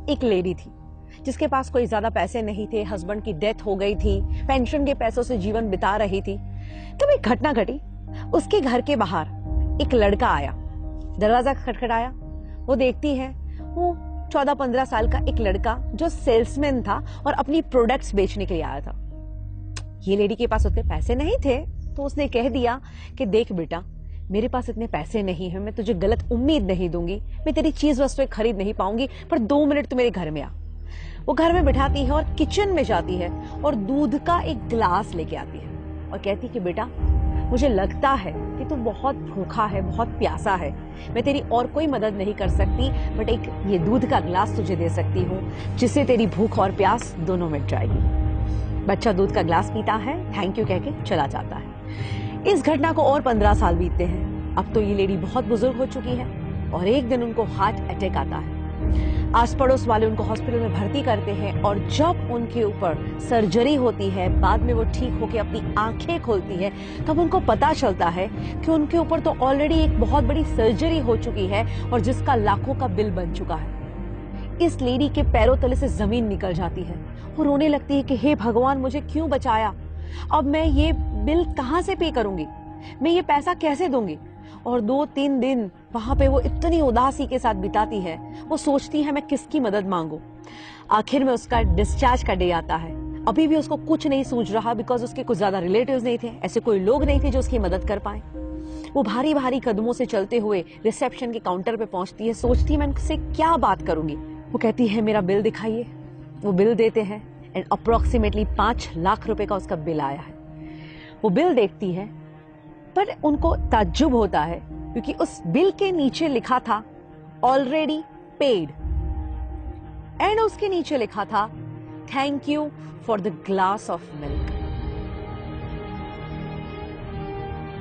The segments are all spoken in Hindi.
एक लेडी थी जिसके पास कोई ज्यादा पैसे नहीं थे, हस्बैंड की डेथ हो गई थी, पेंशन के पैसों से जीवन बिता रही थी। तब एक घटना घटी। उसके घर के बाहर एक लड़का आया, दरवाजा खटखटाया। वो देखती है, वो 14-15 साल का एक लड़का जो सेल्समैन था और अपनी प्रोडक्ट्स बेचने के लिए आया था। ये लेडी के पास उतने पैसे नहीं थे, तो उसने कह दिया कि देख बेटा, मेरे पास इतने पैसे नहीं है, मैं तुझे गलत उम्मीद नहीं दूंगी, मैं तेरी चीज वस्तुएं खरीद नहीं पाऊंगी, पर 2 मिनट तू मेरे घर में आ। वो घर में बिठाती है और किचन में जाती है और दूध का एक गिलास लेके आती है और कहती है कि बेटा, मुझे लगता है कि तू बहुत भूखा है, बहुत प्यासा है, मैं तेरी और कोई मदद नहीं कर सकती, बट एक ये दूध का गिलास तुझे दे सकती हूँ जिससे तेरी भूख और प्यास दोनों मिट जाएगी। बच्चा दूध का गिलास पीता है, थैंक यू कह के चला जाता है। इस घटना को और 15 साल बीतते हैं। अब तो ये लेडी बहुत बुजुर्ग हो चुकी है और एक दिन उनको हार्ट अटैक आता है। आस पड़ोस वाले उनको हॉस्पिटल में भर्ती करते हैं और जब उनके ऊपर सर्जरी होती है, बाद में वो ठीक होकर अपनी आंखें खोलती है, तब उनको पता चलता है कि उनके ऊपर तो ऑलरेडी एक बहुत बड़ी सर्जरी हो चुकी है और जिसका लाखों का बिल बन चुका है। इस लेडी के पैरों तले से जमीन निकल जाती है और रोने लगती है कि हे भगवान, मुझे क्यों बचाया, अब मैं ये बिल कहां से पे करूंगी, मैं ये पैसा कैसे दूंगी। और 2-3 दिन वहां पे वो इतनी उदासी के साथ बिताती है, वो सोचती है मैं किसकी मदद मांगू। आखिर में उसका डिस्चार्ज का डे आता है। अभी भी उसको कुछ नहीं सूझ रहा, बिकॉज उसके कुछ ज्यादा रिलेटिव्स नहीं थे, ऐसे कोई लोग नहीं थे जो उसकी मदद कर पाए। वो भारी भारी कदमों से चलते हुए रिसेप्शन के काउंटर पे पहुंचती है, सोचती है मैं उनसे क्या बात करूंगी। वो कहती है मेरा बिल दिखाइए। वो बिल देते हैं एंड अप्रोक्सीमेटली 5 लाख रुपए का उसका बिल आया है। वो बिल देखती है, पर उनको ताज्जुब होता है क्योंकि उस बिल के नीचे लिखा था ऑलरेडी पेड एंड उसके नीचे लिखा था thank you for the glass of milk.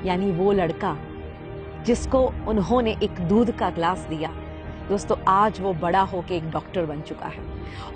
यानी वो लड़का जिसको उन्होंने एक दूध का ग्लास दिया, दोस्तों आज वो बड़ा होके एक डॉक्टर बन चुका है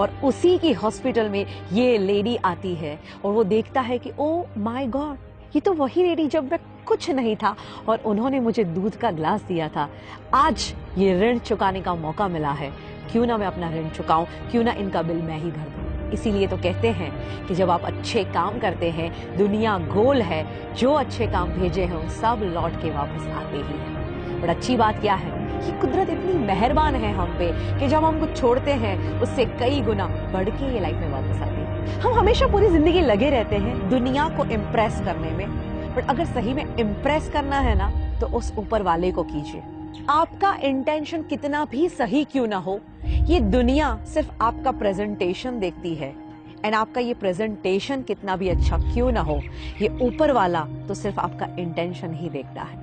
और उसी की हॉस्पिटल में ये लेडी आती है और वो देखता है कि ओ माय गॉड, ये तो वही लेडी जब मैं कुछ नहीं था और उन्होंने मुझे दूध का ग्लास दिया था। आज ये ऋण चुकाने का मौका मिला है, क्यों ना मैं अपना ऋण चुकाऊं, क्यों ना इनका बिल मैं ही भर दूं। इसीलिए तो कहते हैं कि जब आप अच्छे काम करते हैं, दुनिया गोल है, जो अच्छे काम भेजे हैं सब लौट के वापस आते ही हैं। बट अच्छी बात क्या है कि कुदरत इतनी मेहरबान है हम पे कि जब हम कुछ छोड़ते हैं उससे कई गुना बढ़ के ये लाइफ में वापस आती है। हम हमेशा पूरी जिंदगी लगे रहते हैं दुनिया को इम्प्रेस करने में, बट अगर सही में इम्प्रेस करना है ना तो उस ऊपर वाले को कीजिए। आपका इंटेंशन कितना भी सही क्यों ना हो, ये दुनिया सिर्फ आपका प्रेजेंटेशन देखती है एंड आपका ये प्रेजेंटेशन कितना भी अच्छा क्यों ना हो, ये ऊपर वाला तो सिर्फ आपका इंटेंशन ही देखता है।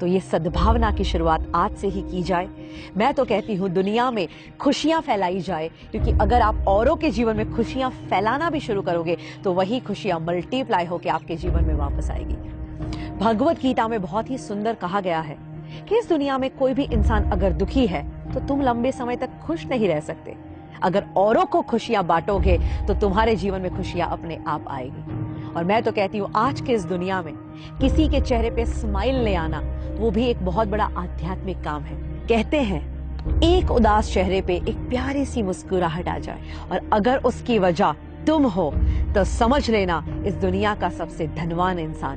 तो ये सद्भावना की शुरुआत आज से ही की जाए। मैं तो कहती हूँ दुनिया में खुशियां फैलाई जाए, क्योंकि अगर आप औरों के जीवन में खुशियां फैलाना भी शुरू करोगे तो वही खुशियां मल्टीप्लाई होकर आपके जीवन में वापस आएगी। भगवत गीता में बहुत ही सुंदर कहा गया है कि इस दुनिया में कोई भी इंसान अगर दुखी है तो तुम लंबे समय तक खुश नहीं रह सकते। अगर औरों को खुशियां बांटोगे तो तुम्हारे जीवन में खुशियां अपने आप आएगी। और मैं तो कहती हूँ आज के इस दुनिया में किसी के चेहरे पे स्माइल ले आना वो भी एक बहुत बड़ा आध्यात्मिक काम है। कहते हैं एक उदास चेहरे पे एक प्यारी सी मुस्कुराहट आ जाए और अगर उसकी वजह तुम हो तो समझ लेना इस दुनिया का सबसे धनवान इंसान